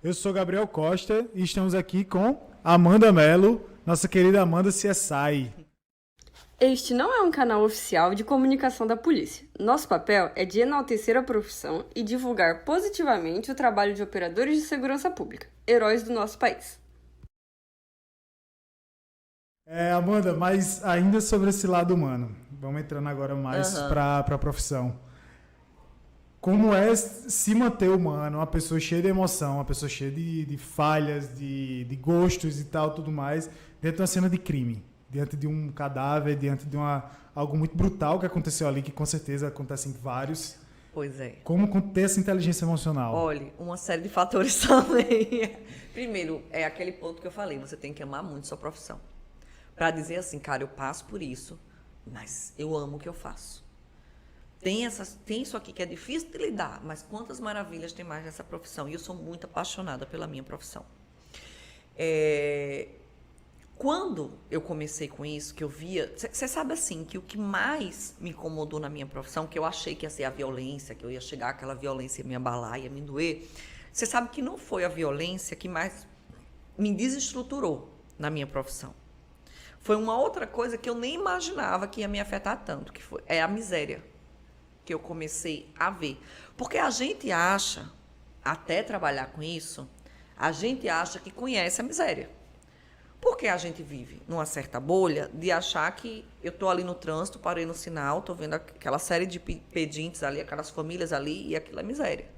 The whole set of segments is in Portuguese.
Eu sou Gabriel Costa e estamos aqui com Amanda Mello, nossa querida Amanda CSI. Este não é um canal oficial de comunicação da polícia. Nosso papel é de enaltecer a profissão e divulgar positivamente o trabalho de operadores de segurança pública, heróis do nosso país. Amanda, mas ainda sobre esse lado humano, vamos entrando agora mais para a profissão. Como é se manter humano, uma pessoa cheia de emoção, uma pessoa cheia de falhas, de gostos e tal, tudo mais, dentro de uma cena de crime, diante de um cadáver, diante de algo muito brutal que aconteceu ali, que com certeza acontecem vários. Pois é. Como ter essa inteligência emocional? Olha, uma série de fatores também. Primeiro, é aquele ponto que eu falei, você tem que amar muito sua profissão. Para dizer assim, cara, eu passo por isso, mas eu amo o que eu faço. Tem isso aqui que é difícil de lidar, mas quantas maravilhas tem mais nessa profissão? E eu sou muito apaixonada pela minha profissão. Quando eu comecei com isso, que eu via... Você sabe assim, que o que mais me incomodou na minha profissão, que eu achei que ia ser a violência, que eu ia chegar àquela violência, ia me abalar, ia me doer. Você sabe que não foi a violência que mais me desestruturou na minha profissão. Foi uma outra coisa que eu nem imaginava que ia me afetar tanto, que é a miséria que eu comecei a ver. Porque a gente acha, até trabalhar com isso, a gente acha que conhece a miséria. Porque a gente vive numa certa bolha de achar que eu estou ali no trânsito, parei no sinal, estou vendo aquela série de pedintes ali, aquelas famílias ali, e aquilo é miséria.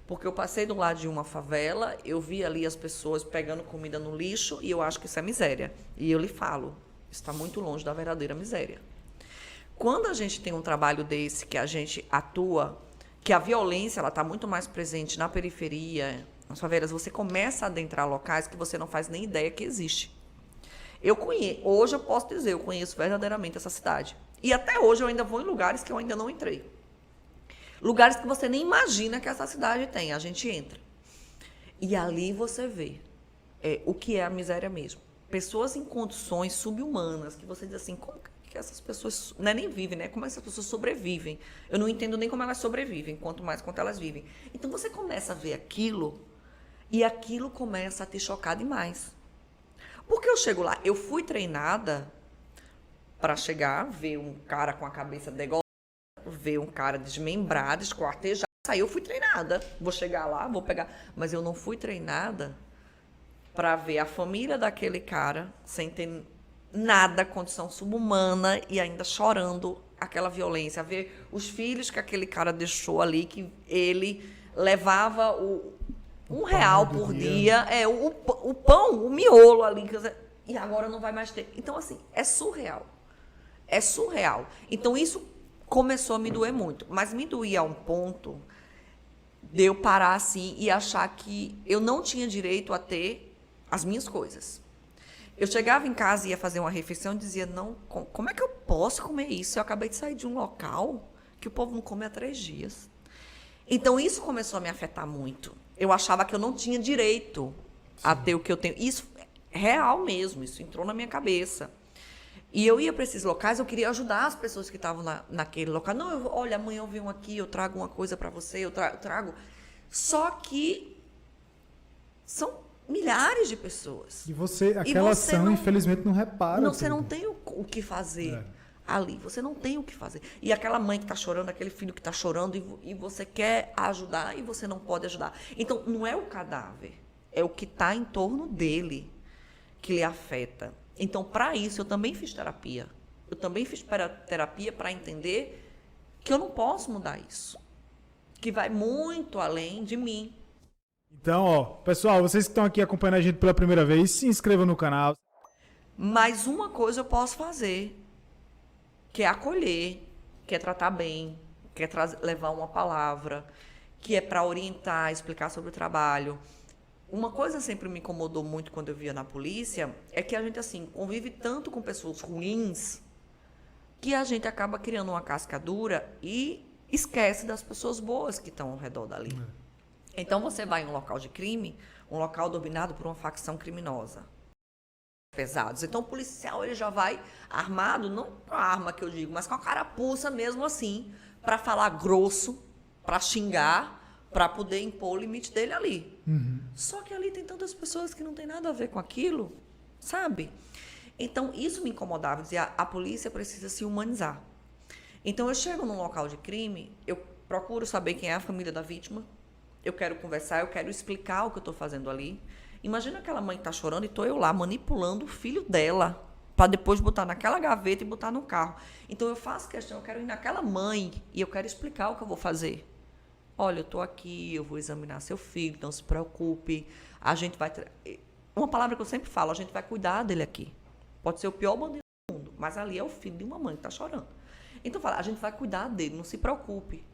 Porque eu passei do lado de uma favela, eu vi ali as pessoas pegando comida no lixo, e eu acho que isso é miséria. E eu lhe falo, está muito longe da verdadeira miséria. Quando a gente tem um trabalho desse, que a gente atua, que a violência está muito mais presente na periferia, nas favelas, você começa a adentrar locais que você não faz nem ideia que existe. Hoje eu posso dizer, eu conheço verdadeiramente essa cidade. E até hoje eu ainda vou em lugares que eu ainda não entrei. Lugares que você nem imagina que essa cidade tem, a gente entra. E ali você vê o que é a miséria mesmo. Pessoas em condições subhumanas, que você diz assim, como que essas pessoas nem vivem, né? Como essas pessoas sobrevivem? Eu não entendo nem como elas sobrevivem, quanto mais quanto elas vivem. Então você começa a ver aquilo, e aquilo começa a te chocar demais. Porque eu chego lá, eu fui treinada para chegar, ver um cara com a cabeça degolada, ver um cara desmembrado, esquartejado. Aí eu fui treinada, vou chegar lá, vou pegar. Mas eu não fui treinada para ver a família daquele cara sem ter nada, condição subhumana e ainda chorando aquela violência. Ver os filhos que aquele cara deixou ali, que ele levava R$1 por dia, o pão, o miolo ali, e agora não vai mais ter. Então, assim, é surreal. É surreal. Então, isso começou a me doer muito. Mas me doía a um ponto de eu parar assim e achar que eu não tinha direito a ter as minhas coisas. Eu chegava em casa e ia fazer uma refeição e dizia, não, como é que eu posso comer isso? Eu acabei de sair de um local que o povo não come há 3 dias. Então, isso começou a me afetar muito. Eu achava que eu não tinha direito a ter o que eu tenho. Isso é real mesmo, isso entrou na minha cabeça. E eu ia para esses locais, eu queria ajudar as pessoas que estavam naquele local. Não, olha, amanhã eu venho aqui, eu trago uma coisa para você, eu trago. Só que são milhares de pessoas. E aquela ação, infelizmente, não repara. Você não tem o que fazer ali. Você não tem o que fazer. E aquela mãe que está chorando, aquele filho que está chorando, e você quer ajudar e você não pode ajudar. Então, não é o cadáver, é o que está em torno dele que lhe afeta. Então, para isso, eu também fiz terapia. Eu também fiz terapia para entender que eu não posso mudar isso. Que vai muito além de mim. Então, pessoal, vocês que estão aqui acompanhando a gente pela primeira vez, se inscrevam no canal. Mas uma coisa eu posso fazer, que é acolher, que é tratar bem, que é levar uma palavra, que é para orientar, explicar sobre o trabalho. Uma coisa sempre me incomodou muito quando eu via na polícia, é que a gente assim convive tanto com pessoas ruins, que a gente acaba criando uma casca dura e esquece das pessoas boas que estão ao redor dali. Então, você vai em um local de crime, um local dominado por uma facção criminosa. Pesados. Então, o policial ele já vai armado, não com a arma que eu digo, mas com a carapuça mesmo assim, para falar grosso, para xingar, para poder impor o limite dele ali. Só que ali tem tantas pessoas que não tem nada a ver com aquilo, sabe? Então, isso me incomodava, dizia, a polícia precisa se humanizar. Então, eu chego num local de crime, eu procuro saber quem é a família da vítima, eu quero conversar, eu quero explicar o que eu estou fazendo ali. Imagina aquela mãe que está chorando e estou eu lá manipulando o filho dela para depois botar naquela gaveta e botar no carro. Então, eu faço questão, eu quero ir naquela mãe e eu quero explicar o que eu vou fazer. Olha, eu estou aqui, eu vou examinar seu filho, não se preocupe. A gente vai... Uma palavra que eu sempre falo, a gente vai cuidar dele aqui. Pode ser o pior bandido do mundo, mas ali é o filho de uma mãe que está chorando. Então, fala, a gente vai cuidar dele, não se preocupe.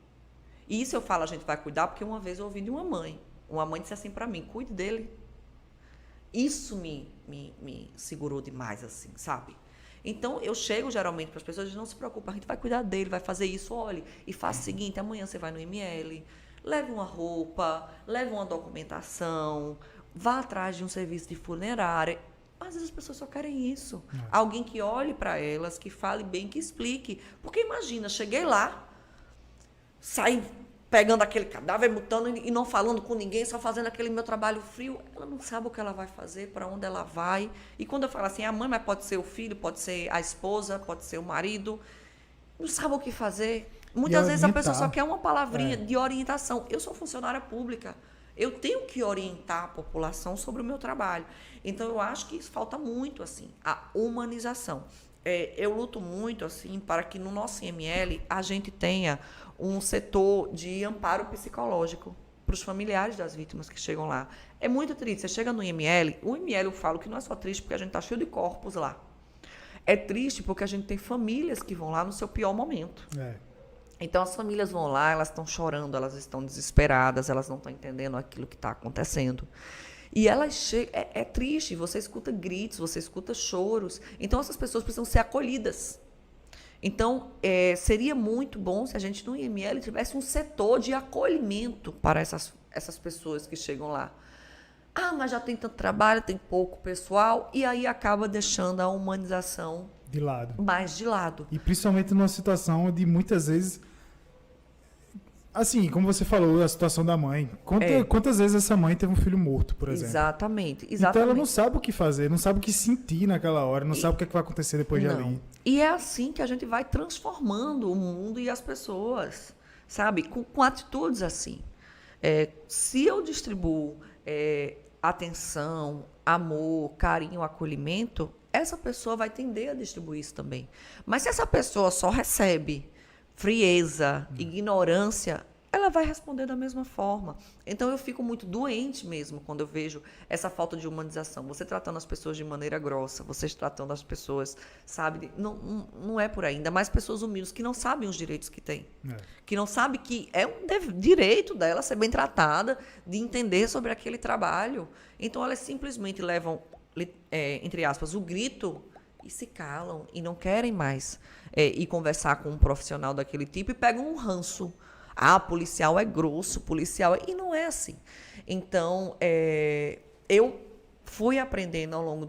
E isso eu falo, a gente vai cuidar, porque uma vez eu ouvi de uma mãe. Uma mãe disse assim para mim, cuide dele. Isso me segurou demais, assim, sabe? Então, eu chego geralmente para as pessoas e digo, não se preocupe, a gente vai cuidar dele, vai fazer isso, olhe, e faça o seguinte, amanhã você vai no IML, leve uma roupa, leve uma documentação, vá atrás de um serviço de funerária. Às vezes as pessoas só querem isso. Alguém que olhe para elas, que fale bem, que explique. Porque imagina, cheguei lá, saí pegando aquele cadáver, mutando e não falando com ninguém, só fazendo aquele meu trabalho frio. Ela não sabe o que ela vai fazer, para onde ela vai. E quando eu falo assim, a mãe, mas pode ser o filho, pode ser a esposa, pode ser o marido, não sabe o que fazer. Muitas vezes a pessoa só quer uma palavrinha de orientação. Eu sou funcionária pública. Eu tenho que orientar a população sobre o meu trabalho. Então, eu acho que isso falta muito, assim, a humanização. Eu luto muito, assim, para que no nosso IML a gente tenha um setor de amparo psicológico para os familiares das vítimas que chegam lá. É muito triste. Você chega no IML, o IML eu falo que não é só triste porque a gente está cheio de corpos lá. É triste porque a gente tem famílias que vão lá no seu pior momento. Então, as famílias vão lá, elas estão chorando, elas estão desesperadas, elas não estão entendendo aquilo que está acontecendo. E elas chegam... É triste, você escuta gritos, você escuta choros. Então, essas pessoas precisam ser acolhidas. Então, seria muito bom se a gente, no IML, tivesse um setor de acolhimento para essas pessoas que chegam lá. Ah, mas já tem tanto trabalho, tem pouco pessoal, e aí acaba deixando a humanização de lado. Mais de lado. E principalmente numa situação de muitas vezes... Assim, como você falou, a situação da mãe. Quantas vezes essa mãe teve um filho morto, por exemplo? Exatamente. Então ela não sabe o que fazer, não sabe o que sentir naquela hora, não sabe o que vai acontecer depois de ali. E é assim que a gente vai transformando o mundo e as pessoas, sabe? Com atitudes assim. Se eu distribuo atenção, amor, carinho, acolhimento, essa pessoa vai tender a distribuir isso também. Mas se essa pessoa só recebe frieza, ignorância, ela vai responder da mesma forma. Então, eu fico muito doente mesmo quando eu vejo essa falta de humanização. Você tratando as pessoas de maneira grossa, você tratando as pessoas, sabe? Não é por aí. Ainda mais pessoas humildes que não sabem os direitos que têm. Que não sabem que é um direito dela ser bem tratada, de entender sobre aquele trabalho. Então, elas simplesmente levam, entre aspas, o grito e se calam e não querem mais ir conversar com um profissional daquele tipo e pegam um ranço. Ah, policial é grosso, policial é... E não é assim. Então, eu fui aprendendo ao longo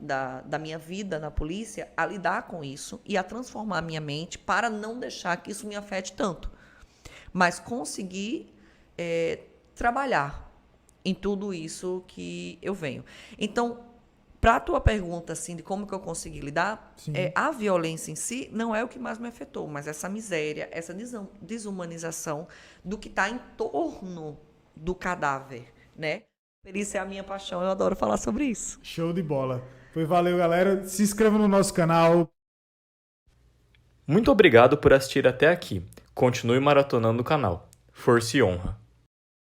da minha vida na polícia a lidar com isso e a transformar a minha mente para não deixar que isso me afete tanto. Mas conseguir trabalhar em tudo isso que eu venho. Então, para a tua pergunta, assim, de como que eu consegui lidar, a violência em si não é o que mais me afetou, mas essa miséria, essa desumanização do que está em torno do cadáver, né? Perícia é a minha paixão, eu adoro falar sobre isso. Show de bola. Pois valeu, galera. Se inscreva no nosso canal. Muito obrigado por assistir até aqui. Continue maratonando o canal. Força e honra.